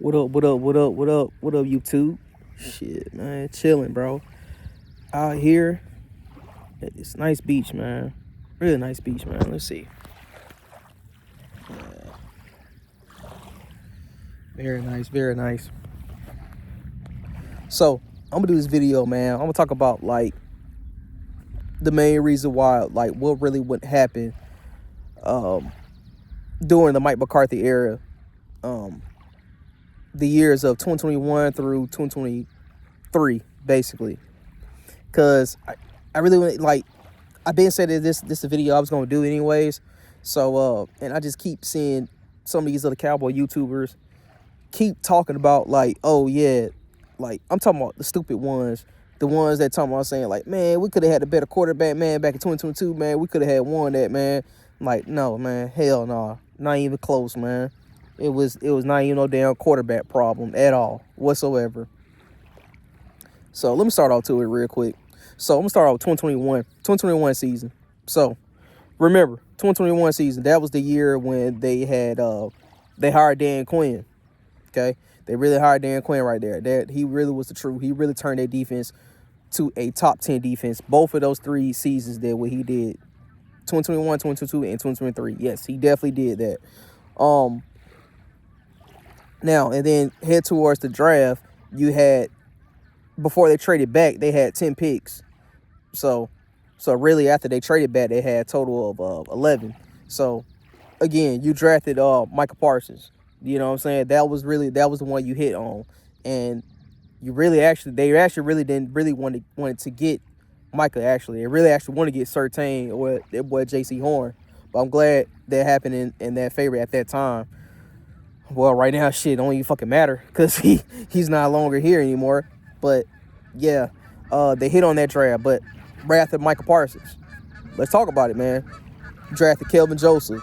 What up, what up, what up, what up, what up, YouTube? Shit, man, chilling, bro. Out here at this nice beach, man. Really nice beach, man. Let's see. Very nice, very nice. So, I'm gonna do this video, man. I'm gonna talk about, like, the main reason why, like, what really would happen during the Mike McCarthy era. The years of 2021 through 2023, basically. Because I really want, like, I've been saying that this is a video I was going to do anyways. So, and I just keep seeing some of these other cowboy YouTubers keep talking about, like, oh, yeah, like, I'm talking about the stupid ones. The ones that talking about saying, like, man, we could have had a better quarterback, man, back in 2022, man. We could have had won that, man. I'm like, no, man, hell no. Not even close, man. It was not even no damn quarterback problem at all, whatsoever. So let me start off to it real quick. So I'm gonna start off with 2021 season. So remember, 2021 season, that was the year when they had they hired Dan Quinn. Okay, they really hired Dan Quinn right there. That he really was the truth. He really turned their defense to a top 10 defense. Both of those 3 seasons did what he did. 2021, 2022, and 2023. Yes, he definitely did that. Now, and then head towards the draft, you had, before they traded back, they had 10 picks. So really, after they traded back, they had a total of 11. So, again, you drafted Michael Parsons. You know what I'm saying? That was the one you hit on. And you really they really didn't really wanted to get Micah, actually. They really wanted to get Surtain or their boy J.C. Horn. But I'm glad that happened in that favor at that time. Well, right now, shit don't even fucking matter because he's not longer here anymore. But, yeah, they hit on that draft. But right after Michael Parsons, let's talk about it, man. Drafted Kelvin Joseph.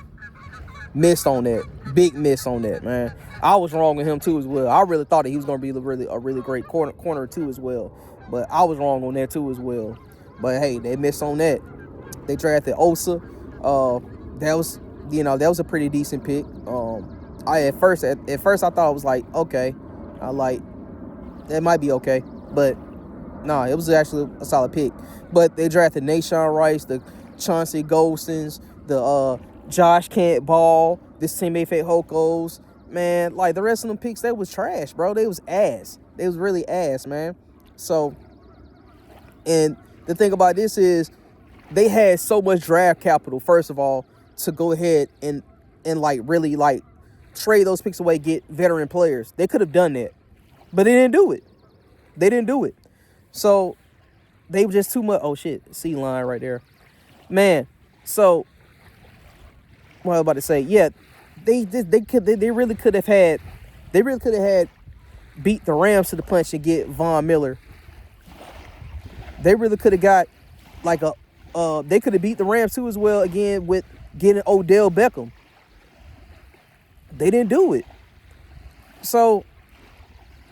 Missed on that. Big miss on that, man. I was wrong with him, too, as well. I really thought that he was going to be a really great corner, too, as well. But I was wrong on that, too, as well. But, hey, they missed on that. They drafted Osa. That was a pretty decent pick. At first I thought it was like, okay, it might be okay, but no, it was actually a solid pick. But they drafted Nashawn Rice, the Chauncey Golstons, the Josh Can't Ball, this teammate Fate Hokos, man. Like the rest of them picks, they was trash, bro. They was ass. They was really ass, man. So, and the thing about this is, they had so much draft capital. First of all, to go ahead and like really like trade those picks away, get veteran players. They could have done that, but they didn't do it. So they were just too much. Oh shit, C line right there, man. So what I was about to say, yeah, they really could have had beat the Rams to the punch and get Von Miller. They really could have got like they could have beat the Rams too as well again with getting Odell Beckham. They didn't do it. So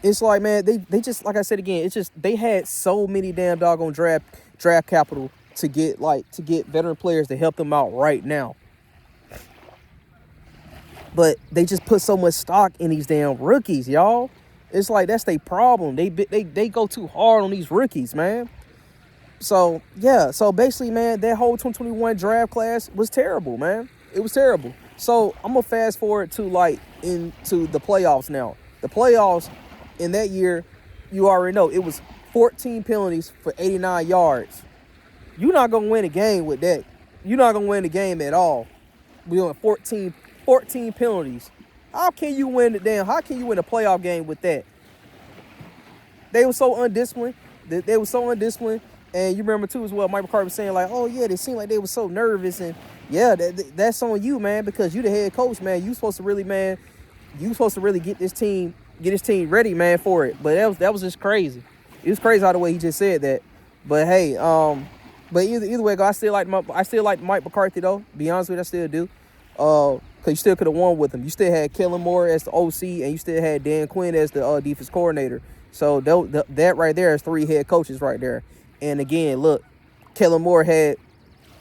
it's like, man, they just, like I said again, it's just they had so many damn doggone draft capital to get veteran players to help them out right now. But they just put so much stock in these damn rookies, y'all. It's like that's their problem. They go too hard on these rookies, man. So yeah, so basically, man, that whole 2021 draft class was terrible, man. It was terrible. So I'm gonna fast forward to like into the playoffs now. The playoffs in that year, you already know it was 14 penalties for 89 yards. You're not gonna win a game with that. You're not gonna win the game at all. We on 14 penalties. How can you win a playoff game with that? They were so undisciplined. They were so undisciplined. And you remember too as well, Mike McCarthy was saying like, oh yeah, they seemed like they were so nervous. And yeah, that's on you, man, because you the head coach, man. You supposed to really get this team ready, man, for it. But that was just crazy. It was crazy how the way he just said that. But hey, but either way, I still like Mike McCarthy though. Be honest with you, I still do. Cause you still could have won with him. You still had Kellen Moore as the OC, and you still had Dan Quinn as the defense coordinator. So that right there is 3 head coaches right there. And again, look, Kellen Moore had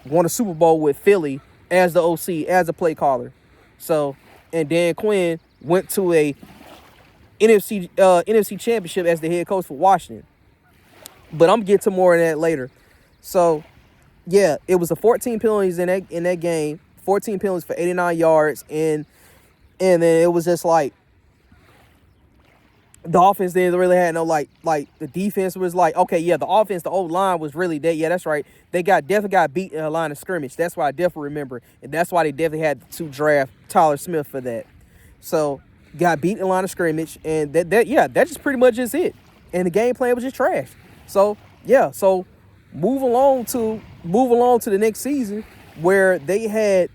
won a Super Bowl with Philly as the OC, as a play caller. So, and Dan Quinn went to a NFC Championship as the head coach for Washington. But I'm gonna get to more of that later. So yeah, it was a 14 penalties in that game. 14 penalties for 89 yards, and then it was just like the offense didn't really have no like the defense was like, okay, yeah, the offense, the old line was really dead. Yeah, that's right. They definitely got beat in a line of scrimmage. That's why I definitely remember, and that's why they definitely had to draft Tyler Smith for that. So got beat in the line of scrimmage, and that just pretty much is it. And the game plan was just trash. So yeah, so move along to the next season where they had.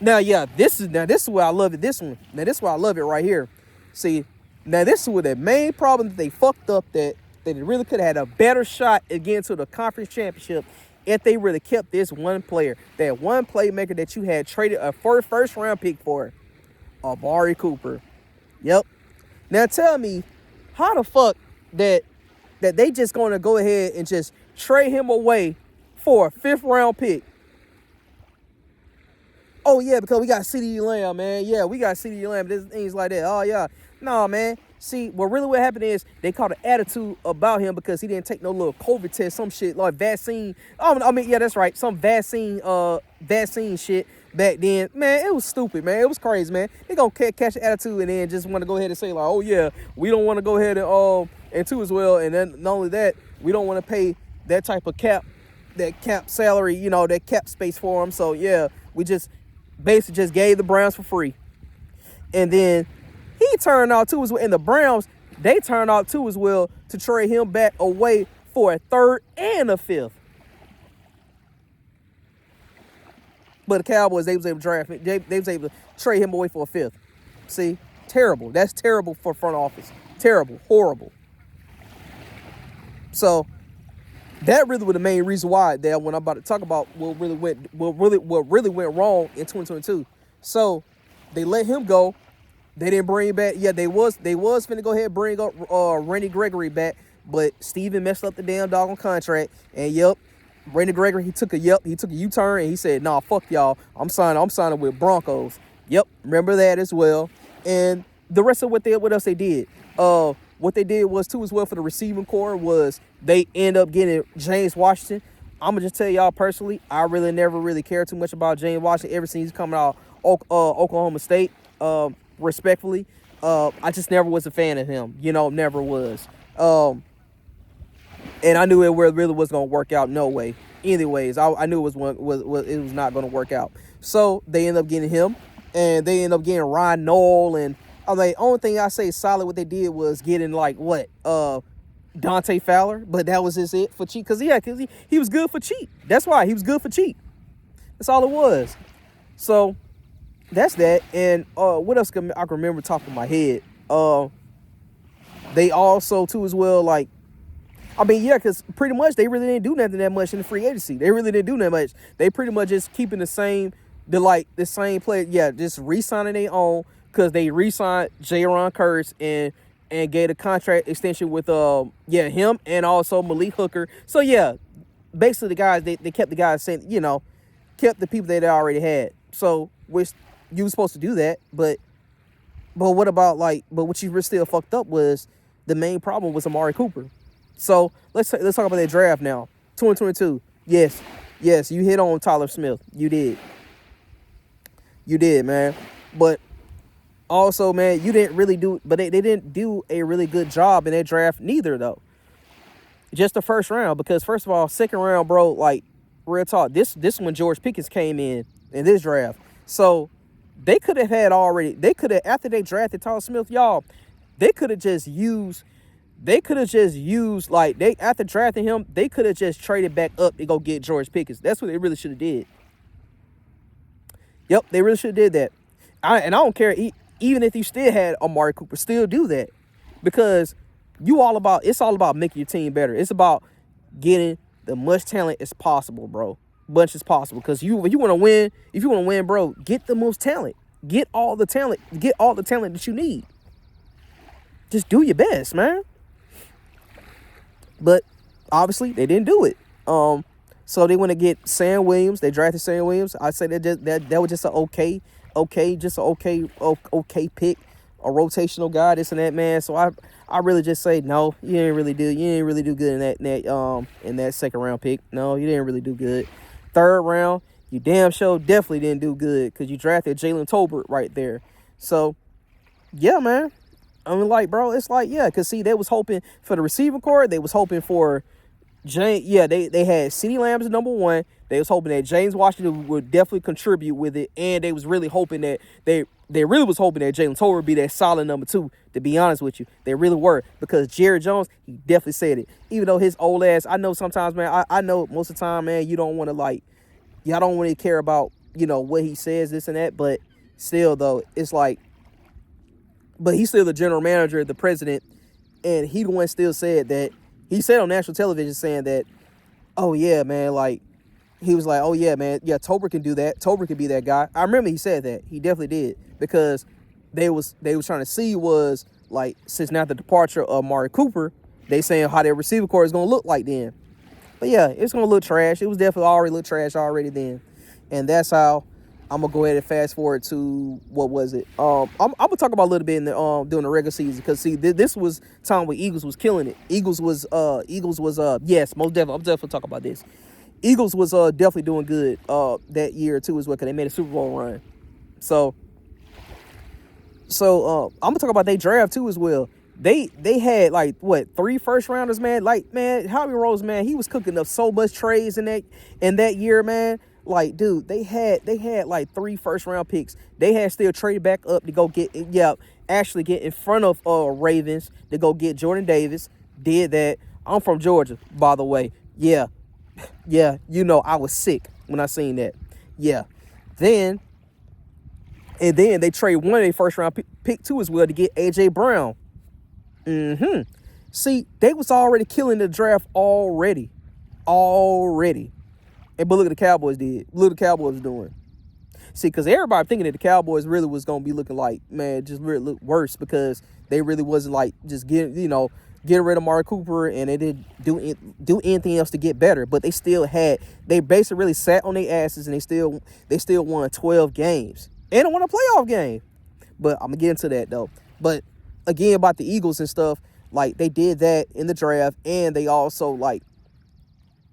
Now this is where I love it. This is why I love it right here. See. Now, this is where the main problem that they fucked up, that they really could have had a better shot at getting to the conference championship if they really kept this one player, that one playmaker that you had traded a first round pick for, Amari Cooper. Yep. Now, tell me, how the fuck that they just going to go ahead and just trade him away for a 5th round pick? Oh, yeah, because we got CeeDee Lamb, man. Yeah, we got CeeDee Lamb. There's things like that. Oh, yeah. No, man. See, what happened is they caught an attitude about him because he didn't take no little COVID test, some shit like vaccine. Oh, I mean, yeah, that's right. Some vaccine shit back then. Man, it was stupid, man. It was crazy, man. They gonna catch an attitude and then just want to go ahead and say like, oh, yeah, we don't want to go ahead and too as well. And then not only that, we don't want to pay that type of cap salary, that cap space for him. So, yeah, we just basically just gave the Browns for free. And then he turned out too as well, and the Browns, they turned out too as well to trade him back away for a 3rd and a 5th. But the Cowboys, they was able to draft him. They was able to trade him away for a 5th. See, terrible. That's terrible for front office. Terrible, horrible. So that really was the main reason why that when I'm about to talk about what really went wrong in 2022. So they let him go. They didn't bring back. Yeah, they was finna go ahead and bring up Randy Gregory back, but Steven messed up the damn doggone contract. And Randy Gregory, he took a U-turn and he said, "Nah, fuck y'all. I'm signing with Broncos." Yep, remember that as well. And the rest of what else they did? What they did was too as well for the receiving core was they end up getting James Washington. I'm gonna just tell y'all personally, I really never really cared too much about James Washington ever since he's coming out Oklahoma State. Respectfully, I just never was a fan of him. Never was. And I knew it really was gonna work out. No way. Anyways, I knew it was not gonna work out. So they end up getting him, and they end up getting Ryan Knoll. And I mean, only thing I say solid what they did was getting Dante Fowler, but that was just it for cheap. Cause he was good for cheap. That's why he was good for cheap. That's all it was. So that's that. And what else I can remember top of my head? They also too as well because pretty much they really didn't do nothing that much in the free agency. They really didn't do that much. They pretty much just keeping the same player. Yeah, just re-signing their own because they re-signed Jaron Curse and gave a contract extension with him and also Malik Hooker. So yeah, basically the guys they kept the guys saying kept the people that they already had. So which you were supposed to do that, but what about what you were still fucked up was the main problem was Amari Cooper. So let's talk about that draft now. 2022. Yes, you hit on Tyler Smith. You did, man. But also, man, you didn't really do. But they didn't do a really good job in that draft neither, though. Just the first round, because first of all, second round, bro. Real talk. This when George Pickens came in this draft. So they could have after they drafted Tyler Smith, y'all, they could have just used after drafting him, they could have just traded back up and go get George Pickens. That's what they really should have did. Yep, they really should have did that. I don't care, even if you still had Amari Cooper, still do that. Because it's all about making your team better. It's about getting the much talent as possible, bro. Much as possible. Because if you want to win, bro, get the most talent. Get all the talent that you need. Just do your best, man. But obviously they didn't do it. So they want to get Sam Williams. They drafted Sam Williams. I say that was just an okay pick. a rotational guy, this and that, man. So I really just say no. You didn't really do good in that second round pick. No, you didn't really do good. Third round, you damn sure definitely didn't do good because you drafted Jalen Tolbert right there. So yeah, man. I mean, like, bro, it's like, yeah, because see, they was hoping for the receiving core. They was hoping for James. Yeah, they had CeeDee Lamb as number one. They was hoping that James Washington would definitely contribute with it, and they was really hoping that they really was hoping that Jalen Tolbert would be that solid number two. To be honest with you, they really were, because Jerry Jones, he definitely said it. Even though his old ass, I know sometimes, man, I know most of the time, man, you don't want to like, y'all don't really care about, you know, what he says, this and that, but still though, it's like, but he's still the general manager, the president, and he the one still said that, he said on national television saying that, oh yeah, man, like, he was like, oh yeah, man, yeah, Tolbert can do that. Tolbert can be that guy. I remember he said that. He definitely did, because they was trying to see was like, since now the departure of Amari Cooper, they saying how their receiver core is gonna look like then. But yeah, it's gonna look trash. It was definitely already look trash already then, and that's how I'm gonna go ahead and fast forward to what was it? I'm gonna talk about a little bit in the during the regular season, because see, this was time where Eagles was killing it. Eagles was yes, most definitely. I'm definitely talking about this. Eagles was definitely doing good that year too as well, because they made a Super Bowl run. So I'm gonna talk about their draft too as well. They had like what, 3 first rounders, man. Like, man, Howie Rose, man, he was cooking up so much trades in that year, man. Like, dude, they had like 3 first round picks. They had still traded back up to go get actually get in front of Ravens to go get Jordan Davis. Did that. I'm from Georgia, by the way. Yeah, you know, I was sick when I seen that. Yeah. Then they trade one of their first round pick too as well to get AJ Brown. See, they was already killing the draft already. And but look at the Cowboys did. Look at the Cowboys was doing. See, because everybody thinking that the Cowboys really was gonna be looking like, man, just really look worse, because they really wasn't like just getting rid of Amari Cooper, and they didn't do anything else to get better. But they basically really sat on their asses, and they still won 12 games and they won a playoff game. But I'm gonna get into that though. But again, about the Eagles and stuff, like, they did that in the draft, and they also like,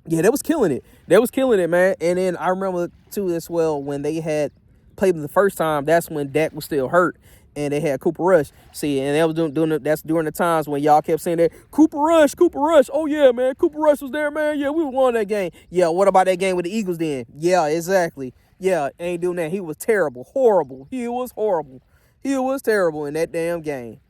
yeah, they was killing it. They was killing it, man. And then I remember too as well, when they had played them the first time, that's when Dak was still hurt, and they had Cooper Rush. See, and that was that's during the times when y'all kept saying that Cooper Rush. Oh yeah, man, Cooper Rush was there, man. Yeah, we won that game. Yeah, what about that game with the Eagles then? Yeah, exactly. Yeah, ain't doing that. He was terrible, horrible. He was horrible. He was terrible in that damn game.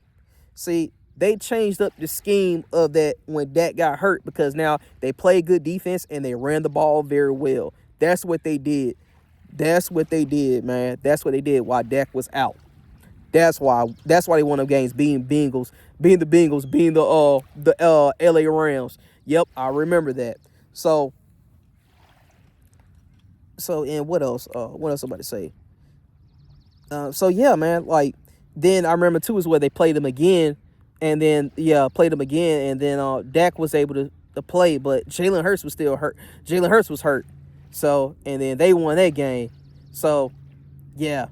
See, they changed up the scheme of that when Dak got hurt, because now they played good defense and they ran the ball very well. That's what they did. That's what they did, man. That's what they did while Dak was out. That's why they won them games, being the Bengals, being the LA Rams. Yep, I remember that. So and what else? What else somebody say? So yeah, man, like, then I remember too is where they played them again, and then and then Dak was able to play, but Jalen Hurts was still hurt. Jalen Hurts was hurt. So, and then they won that game. So yeah.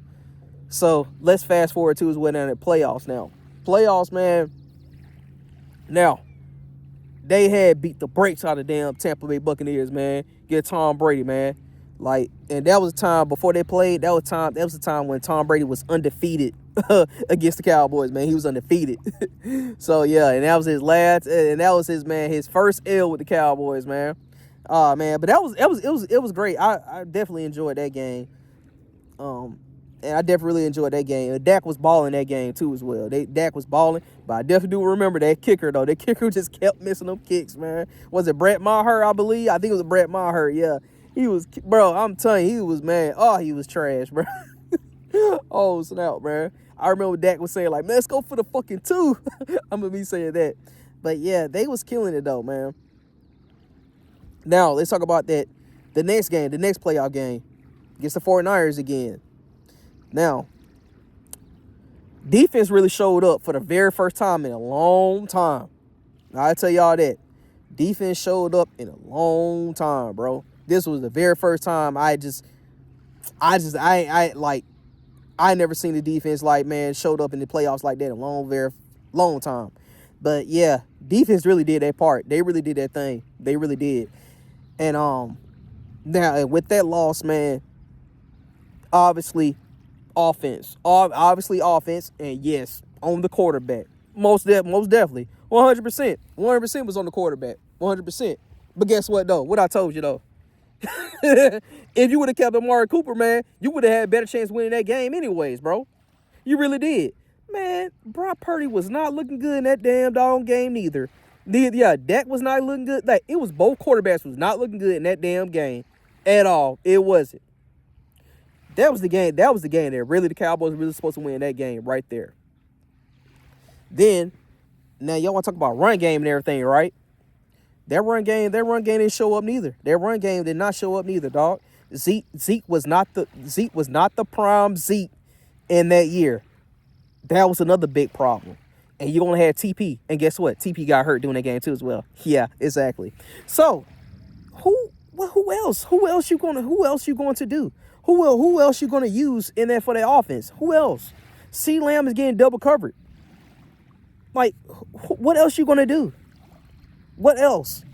So let's fast forward to is when they're in the playoffs now. Playoffs, man. Now, they had beat the brakes out of damn Tampa Bay Buccaneers, man. Get Tom Brady, man. Like, and that was the time before they played. That was the time when Tom Brady was undefeated against the Cowboys, man. He was undefeated. So yeah, and that was his last, and that was his first L with the Cowboys, man. Man, but it was great. I definitely enjoyed that game. And I definitely really enjoyed that game. And Dak was balling that game too as well. Dak was balling, but I definitely do remember that kicker though. That kicker just kept missing them kicks, man. Was it Brett Maher, I believe? I think it was Brett Maher, yeah. He was, bro, I'm telling you, he was, man. Oh, he was trash, bro. Oh, snap, man. I remember Dak was saying, like, man, let's go for the fucking 2. I'm going to be saying that. But, yeah, they was killing it, though, man. Now, let's talk about the next game, the next playoff game against the 49ers again. Now, defense really showed up for the very first time in a long time. I tell y'all that. Defense showed up in a long time, bro. This was the very first time I I never seen the defense like, man, showed up in the playoffs like that in a long time. But yeah, defense really did their part. They really did that thing. They really did. And now with that loss, man, obviously offense, and yes, on the quarterback, most definitely, 100%, 100% was on the quarterback, 100%. But guess what though? What I told you though, if you would have kept Amari Cooper, man, you would have had a better chance winning that game anyways, bro. You really did. Man, Brock Purdy was not looking good in that damn dog game neither. Yeah, Dak was not looking good. Like, it was both quarterbacks was not looking good in that damn game at all. It wasn't. That was the game. That was the game that really the Cowboys were really supposed to win that game right there. Then, now y'all want to talk about run game and everything, right? That run game didn't show up neither. That run game did not show up neither, dog. Zeke was not the prime Zeke in that year. That was another big problem. And you only had TP. And guess what? TP got hurt doing that game too as well. Yeah, exactly. So, who else? Who else you going to do? Who else you going to use in there for that offense? Who else? C. Lamb is getting double covered. Like, what else you going to do? What else?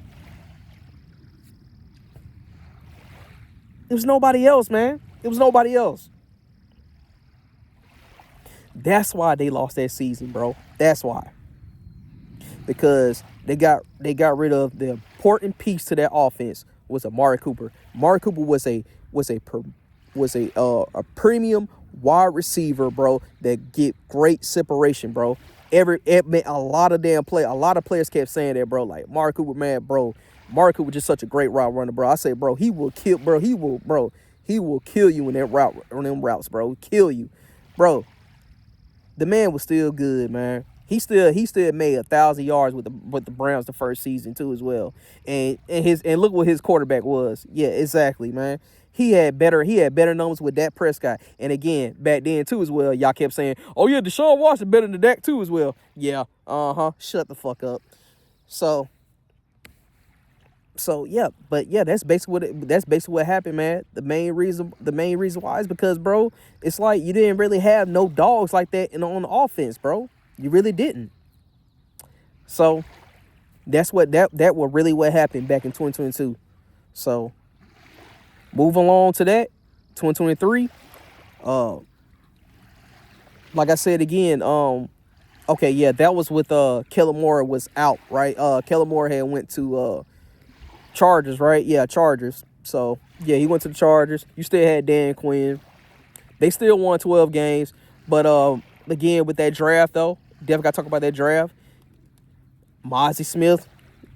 It was nobody else, man. It was nobody else. That's why they lost that season, bro. That's why. Because they got rid of the important piece to that offense was Amari Cooper. Amari Cooper was a premium wide receiver, bro, that get great separation, bro. A lot of players kept saying that, bro. Like, Amari Cooper, man, bro. Amari Cooper just such a great route runner, bro. I say, bro, he will kill you in that route, on them routes, bro. Kill you, bro. The man was still good, man. He still made 1,000 yards with the Browns the first season too as well. And look what his quarterback was. Yeah, exactly, man. He had better numbers with Dak Prescott. And again, back then too as well, y'all kept saying, "Oh yeah, Deshaun Watson better than Dak too as well." Yeah, shut the fuck up. So yeah, but yeah, that's basically what happened, man. The main reason why is because, bro, it's like you didn't really have no dogs like that on the offense, bro. You really didn't. So that's what happened back in 2022. So moving along to that, 2023. Like I said again, okay, yeah, that was with Kellen Moore was out, right? Kellen Moore had went to Chargers, right? Yeah, Chargers. So, yeah, he went to the Chargers. You still had Dan Quinn. They still won 12 games. But, again, with that draft, though, definitely got to talk about that draft. Mozzie Smith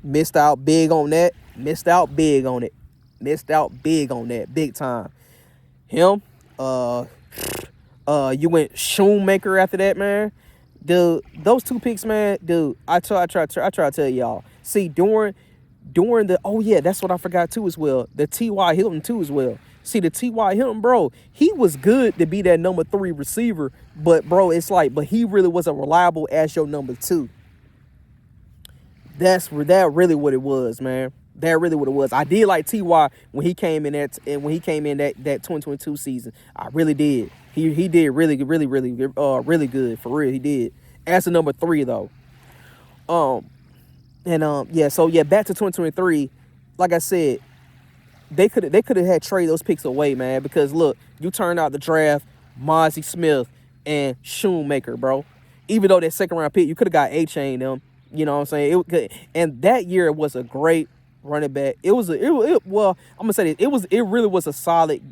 missed out big on that. Missed out big on that. Big time. Him. You went Shoemaker after that, man. Dude, those two picks, man, dude, I try to tell y'all. See, during the, oh yeah, that's what I forgot too as well. The T.Y. Hilton too as well. See, the T.Y. Hilton, bro, he was good to be that number 3 receiver, but bro, it's like, but he really wasn't reliable as your number 2. That really what it was, man. That really what it was. I did like T.Y. when he came in that 2022 season. I really did. He did really good for real. He did as a number 3 though. Yeah, so yeah, back to 2023. Like I said, they could have had traded those picks away, man. Because look, you turned out the draft Mozzie Smith and Shoemaker, bro. Even though that second round pick, you could have got A-Chain them. You know what I'm saying? And that year it was a great running back. Well, I'm gonna say this. It really was a solid,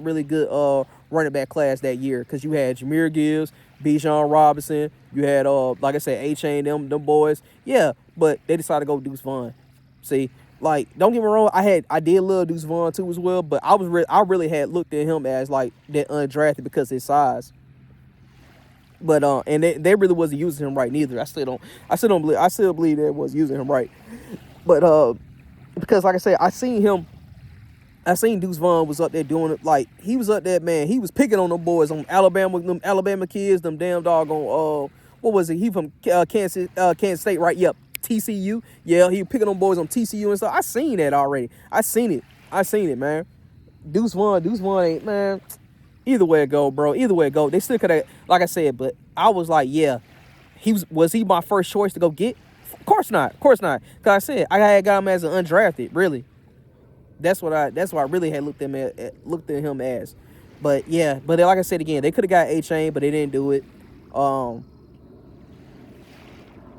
really good running back class that year. Because you had Jahmyr Gibbs, Bijan Robinson. You had like I said, A-Chain, them boys. Yeah, but they decided to go with Deuce Vaughn. See, like, don't get me wrong, I did love Deuce Vaughn too as well, but I really had looked at him as like that undrafted because of his size. But and they really wasn't using him right neither. I still believe they was using him right. But because like I said, I seen Deuce Vaughn was up there doing it. Like, he was up there, man. He was picking on them boys, on them Alabama kids, them damn doggone what was it? He from Kansas State, right? Yep, TCU. Yeah, he picking on boys on TCU and stuff. I seen that already. I seen it, man. Deuce Vaughn ain't, man. Either way it go, bro. Either way it go. They still could have, like I said, but I was like, yeah, was he my first choice to go get? Of course not. Of course not. Cause I said I had got him as an undrafted. Really, that's what I really had looked at him as. But yeah, but like I said again, they could have got A-Chain, but they didn't do it.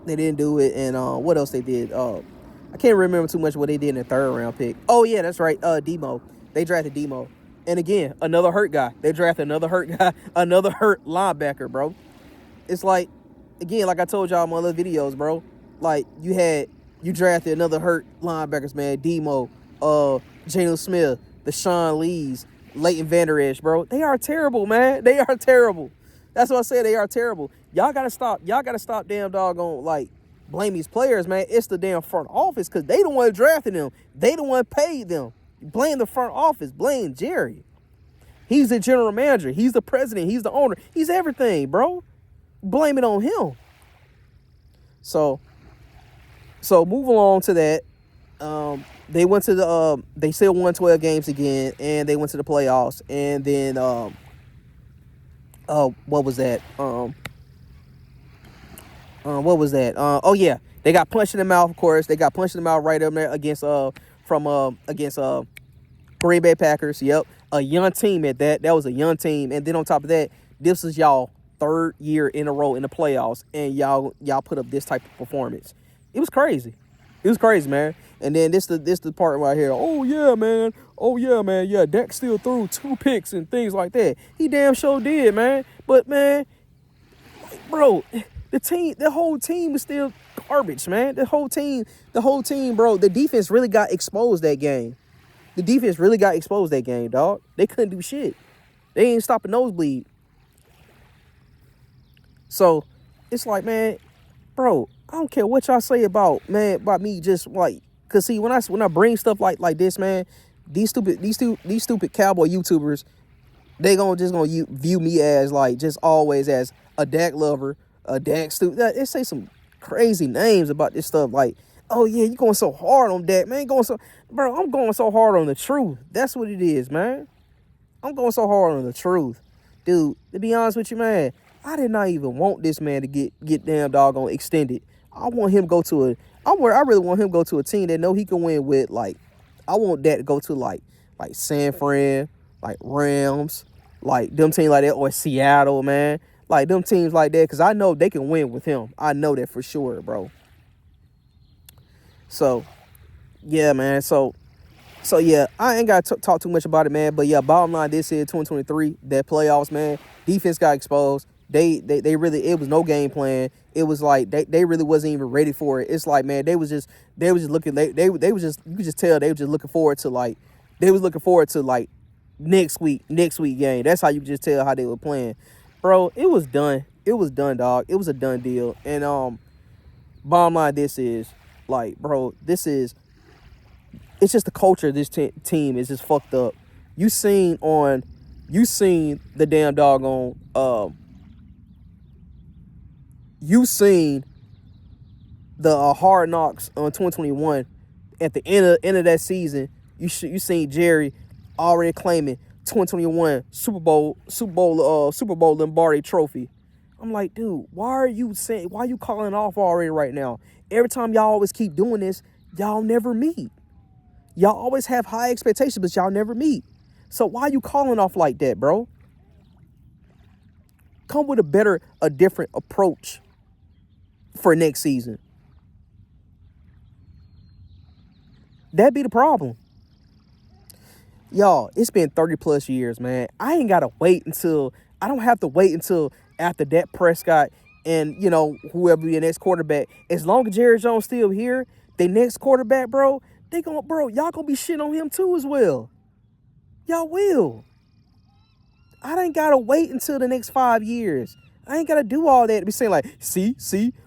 They didn't do it, and what else they did? I can't remember too much what they did in the third round pick. Oh yeah, that's right. Demo. They drafted Demo. And again, another hurt guy. They drafted another hurt guy, another hurt linebacker, bro. It's like, again, like I told y'all in my other videos, bro. Like, you drafted another hurt linebackers, man. Demo, Jalen Smith, the Sean Lees, Leighton Vander Esch, bro. They are terrible, man. They are terrible. That's what I said. They are terrible. Y'all gotta stop. Y'all gotta stop damn doggone, like, blame these players, man. It's the damn front office, because they the one drafting them. They the one paid them. Blame the front office. Blame Jerry. He's the general manager. He's the president. He's the owner. He's everything, bro. Blame it on him. So move along to that. They went to the they still won 12 games again, and they went to the playoffs. And then what was that? What was that? Oh yeah, they got punched in the mouth. Of course, they got punched in the mouth right up there against Green Bay Packers. Yep, a young team at that. That was a young team. And then on top of that, this is y'all third year in a row in the playoffs, and y'all put up this type of performance. It was crazy. It was crazy, man. And then this the part right here. Oh yeah, man. Yeah, Dak still threw 2 picks and things like that. He damn sure did, man. But man, bro, the whole team is still garbage, man. The whole team, bro. The defense really got exposed that game. Dog. They couldn't do shit. They ain't stop a nosebleed. So it's like, man, bro, I don't care what y'all say about me just like, cause see, when I bring stuff like this, man, these stupid cowboy YouTubers, they gonna view me as like just always as a Dak lover, a Dak stupid. They say some crazy names about this stuff, like, oh yeah, you going so hard on Dak, man. Bro, I'm going so hard on the truth. That's what it is, man. I'm going so hard on the truth, dude. To be honest with you, man, I did not even want this man to get damn doggone extended. I want him to go to I really want him to go to a team that know he can win with. Like, I want that to go to like San Fran, like Rams, like them teams like that, or Seattle, man. Like them teams like that, because I know they can win with him. I know that for sure, bro. So, yeah, man. So yeah, I ain't got to talk too much about it, man. But yeah, bottom line, this is 2023, that playoffs, man. Defense got exposed. They really, it was no game plan. It was like they really wasn't even ready for it. It's like, man, they was just looking. They was just, you could just tell they were just looking forward to like next week game. That's how you could just tell how they were playing, bro. It was done. It was done, dog. It was a done deal. And bottom line, this is like, bro, it's just the culture of this team is just fucked up. You seen the damn doggone you seen the Hard Knocks on 2021 at the end of that season. You seen Jerry already claiming 2021 Super Bowl Lombardi trophy. I'm like, dude, why are you calling off already right now? Every time y'all always keep doing this, y'all never meet. Y'all always have high expectations, but y'all never meet. So why are you calling off like that, bro? Come with a different approach for next season. That'd be the problem. Y'all, it's been 30 plus years, man. I don't have to wait until after Dak Prescott and, whoever be the next quarterback. As long as Jerry Jones still here, the next quarterback, bro, y'all gonna be shitting on him too as well. Y'all will. I ain't gotta wait until the next 5 years. I ain't gotta do all that to be saying like, see.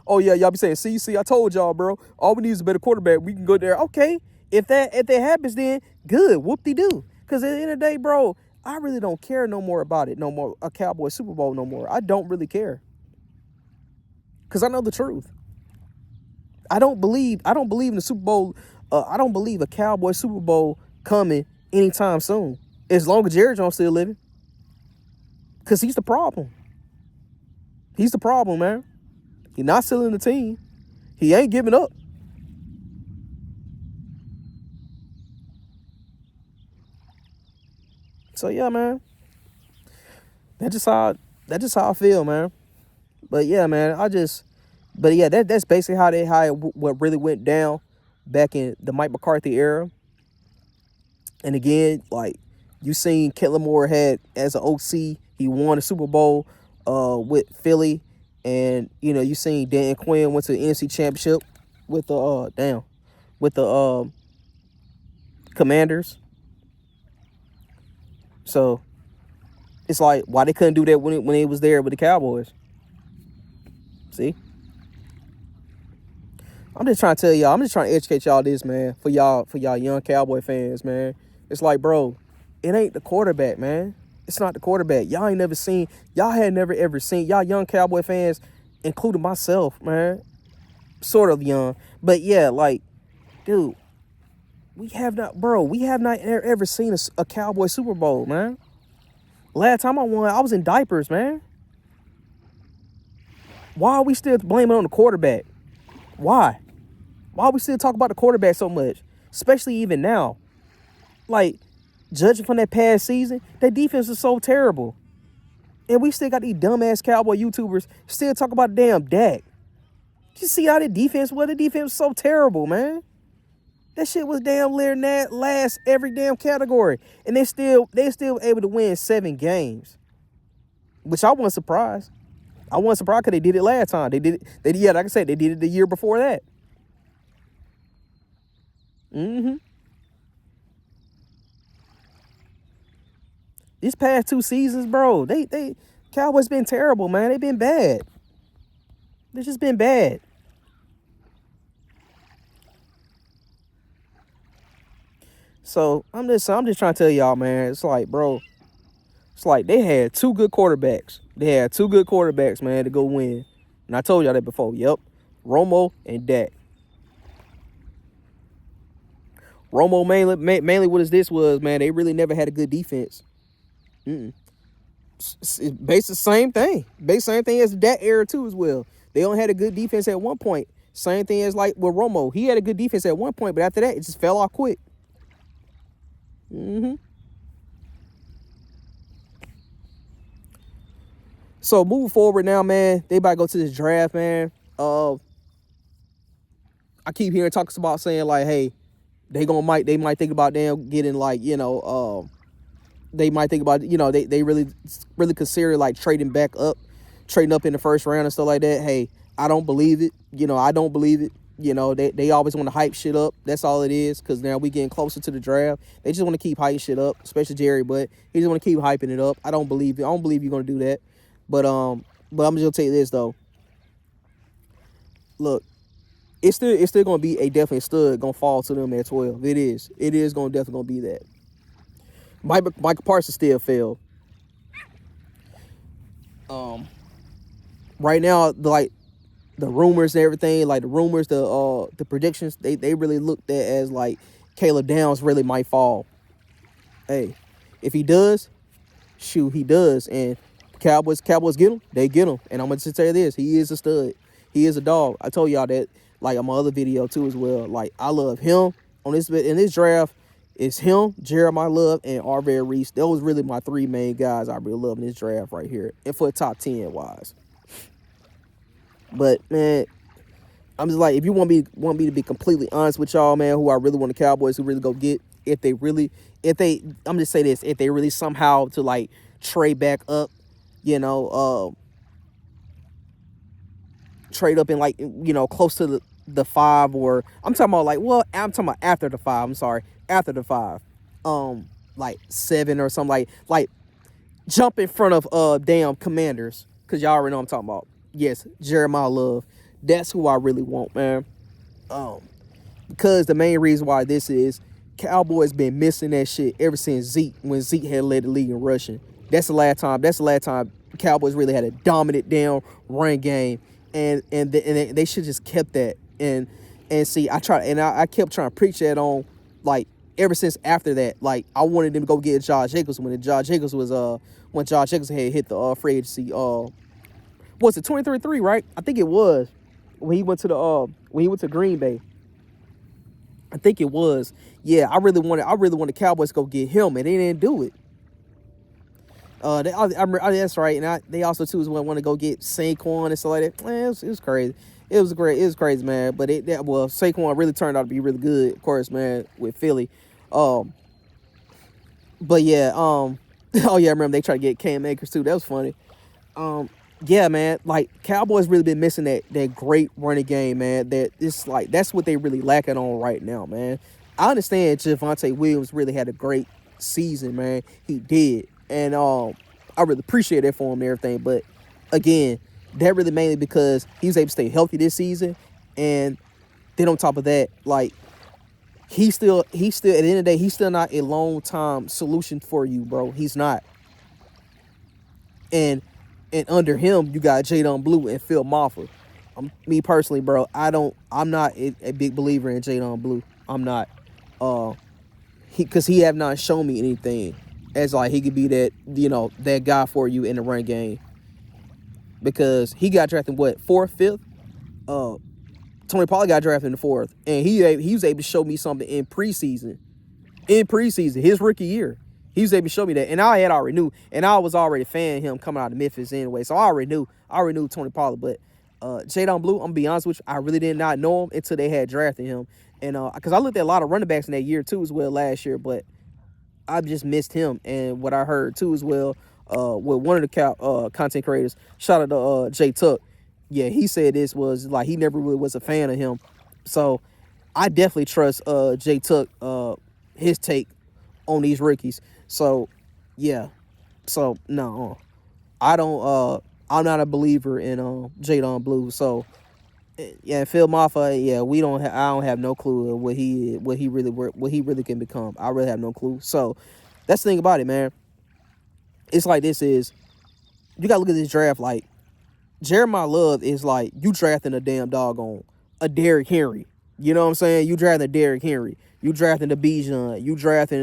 Oh yeah, y'all be saying, see, I told y'all, bro. All we need is a better quarterback. We can go there. Okay. If that happens, then good. Whoop-de-doo. Because at the end of the day, bro, I really don't care no more about it. No more a Cowboy Super Bowl no more. I don't really care. Because I know the truth. I don't believe in the Super Bowl. I don't believe a Cowboy Super Bowl coming anytime soon. As long as Jerry Jones still living. Because he's the problem. He's the problem, man. He's not selling the team. He ain't giving up. So yeah, man. That's just how I feel, man. But yeah, man, that's basically what really went down back in the Mike McCarthy era. And again, like, you seen Kellen Moore had as an OC, he won a Super Bowl with Philly, and you seen Dan Quinn went to the NFC Championship with the Commanders. So it's like, why they couldn't do that when he was there with the Cowboys? See, I'm just trying to tell y'all. I'm just trying to educate y'all this, man, for y'all young Cowboy fans, man. It's like, bro, it ain't the quarterback, man. It's not the quarterback. Y'all had never ever seen, y'all young Cowboy fans, including myself, man, sort of young. But yeah, like, dude, we have not ever seen a Cowboy Super Bowl, man. Last time I won, I was in diapers, man. Why are we still blaming on the quarterback? Why? Why are we still talking about the quarterback so much? Especially even now. Like, judging from that past season, that defense is so terrible. And we still got these dumbass Cowboy YouTubers still talk about damn Dak. You see how the defense was? The defense was so terrible, man. That shit was damn near last every damn category. And they still able to win 7 games. Which I wasn't surprised. I wasn't surprised because they did it last time. Like I said, they did it the year before that. These past 2 seasons, bro, they Cowboys been terrible, man. They've been bad. They've just been bad. So I'm just trying to tell y'all, man. It's like, bro, it's like they had 2 good quarterbacks. They had 2 good quarterbacks, man, to go win. And I told y'all that before. Yep, Romo and Dak. Romo mainly what this was, man. They really never had a good defense. It's based the same thing. Based the same thing as that era too as well. They only had a good defense at one point. Same thing as like with Romo. He had a good defense at one point, but after that, it just fell off quick. So moving forward now, man, they about to go to this draft, man. I keep hearing talks about saying like, hey, they might think about them getting like, they might think about, they really consider like trading up in the first round and stuff like that. Hey, I don't believe it. I don't believe it. They always want to hype shit up. That's all it is, because now we getting closer to the draft. They just want to keep hyping shit up, especially Jerry, but he just want to keep hyping it up. I don't believe it. I don't believe you're going to do that. But I'm just going to tell you this, though. Look, it's still going to be a definite stud going to fall to them at 12. It is. It is definitely going to be that. Michael Parsons still failed. Right now, the rumors and everything, like the predictions, they really looked at as like Caleb Downs really might fall. Hey, if he does, shoot, he does. And Cowboys get him, they get him. And I'm going to tell you this, he is a stud. He is a dog. I told y'all that like on my other video too as well. Like, I love him in this draft. It's him, Jeremiah Love, and Arvell Reese. Those really my 3 main guys I really love in this draft right here. And for the top 10 wise. But man, I'm just like, if you want me to be completely honest with y'all, man, who I really want the Cowboys to really go get, I'm just say this, if they really somehow to like trade back up, trade up in like, close to the 5, or I'm talking about after the 5. I'm sorry, after the 5, like 7 or something, like jump in front of damn Commanders, because y'all already know what I'm talking about. Yes, Jeremiah Love. That's who I really want, man. Because the main reason why this is, Cowboys been missing that shit ever since when Zeke had led the league in rushing. That's the last time Cowboys really had a dominant down run game, and they should just kept that. And see, I kept trying to preach that on like ever since after that, like I wanted them to go get Josh Jacobs when Josh Jacobs had hit the free agency. Was it 2033? Right? I think it was when he went to Green Bay. I think it was. Yeah, I really wanted Cowboys to go get him, and they didn't do it. That's right, and they also too want to go get Saquon and stuff like that. Man, it was crazy. It was crazy, man. But Saquon really turned out to be really good, of course, man, with Philly. But yeah, oh yeah, I remember they tried to get Cam Akers too. That was funny. Yeah, man, like Cowboys really been missing that great running game, man. That's what they really lacking on right now, man. I understand Javonte Williams really had a great season, man. He did. And I really appreciate that for him and everything. But again, that really mainly because he was able to stay healthy this season. And then on top of that, like he's still at the end of the day, he's still not a long time solution for you, bro. He's not. And under him, you got Jadon Blue and Phil Maffa. Me personally, bro, I'm not a big believer in Jadon Blue. I'm not. Because he have not shown me anything as like he could be that, that guy for you in the run game. Because he got drafted what, 4th, 5th? Tony Pollard got drafted in the 4th, and he was able to show me something in preseason, his rookie year. He was able to show me that, and I already knew, and I was already a fan of him coming out of Memphis anyway, so I already knew Tony Pollard. But Jadon Blue, I'm gonna be honest with you, I really did not know him until they had drafted him, and because I looked at a lot of running backs in that year too as well last year, but I just missed him. And what I heard too as well, with one of the content creators, shout out to Jay Tuck. Yeah, he said this was like he never really was a fan of him, so I definitely trust Jay Tuck, his take on these rookies. So yeah, so no, I don't. I'm not a believer in Jadon Blue. So yeah, Phil Maffa. Yeah, I don't have no clue of what he really can become. I really have no clue. So that's the thing about it, man. It's like this is, you gotta look at this draft like Jeremiah Love is like you drafting a damn doggone a Derrick Henry. You know what I'm saying? You drafting a Derrick Henry. You drafting a Bijan. You drafting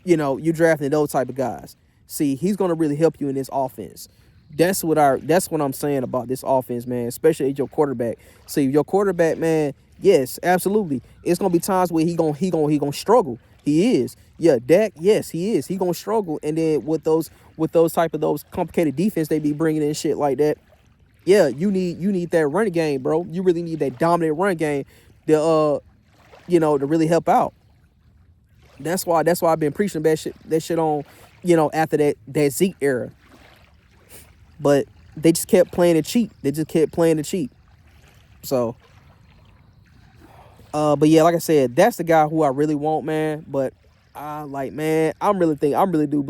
you drafting those type of guys. See, he's gonna really help you in this offense. That's what I'm saying about this offense, man. Especially at your quarterback. See, your quarterback, man. Yes, absolutely. It's gonna be times where he gonna struggle. He is. Yeah, Dak. Yes, he is. He gonna struggle. And then with those complicated defense they be bringing in shit like that. Yeah, you need that running game, bro. You really need that dominant run game to to really help out. That's why I've been preaching that shit on, after that Zeke era. But they just kept playing it cheap. So, but yeah, like I said, that's the guy who I really want, man. But I definitely do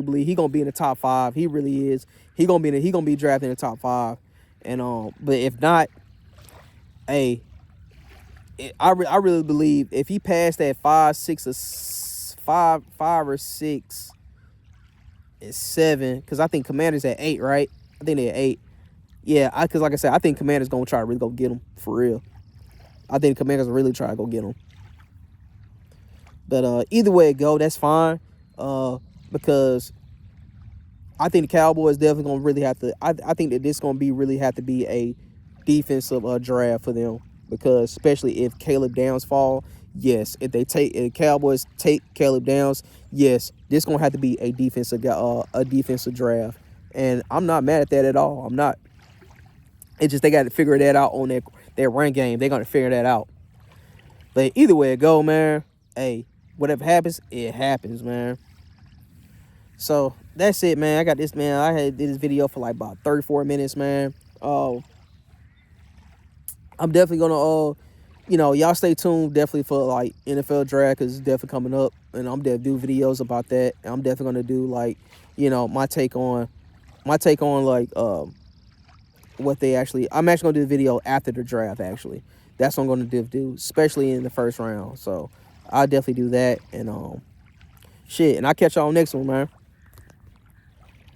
believe he gonna be in the top 5. He really is. He gonna be drafted in the top 5. And but if not, hey, I really believe if he passed that 5, 6, or 5 or 6 and 7, because I think Commanders at 8, right? I think they're at 8. Yeah, because like I said, I think Commanders gonna try to really go get him for real. I think Commanders will really try to go get him. But either way it go, that's fine. Because I think the Cowboys definitely gonna really have to. I think that this gonna really have to be a defensive draft for them, because especially if Caleb Downs fall, yes. If the Cowboys take Caleb Downs, yes, this gonna have to be a defensive draft, and I'm not mad at that at all. I'm not. It's just they got to figure that out on their run game. They're gonna figure that out. But either way it go, man. Hey, whatever happens, it happens, man. So that's it, man. I got this, man. I did this video for like about 34 minutes, man. I'm definitely gonna y'all stay tuned definitely for like NFL draft, because it's definitely coming up, and I'm definitely do videos about that. And I'm definitely gonna do like my take on like what they actually. I'm actually gonna do the video after the draft. Actually, that's what I'm gonna do, especially in the first round. So I'll definitely do that, and shit. And I'll catch y'all next one, man.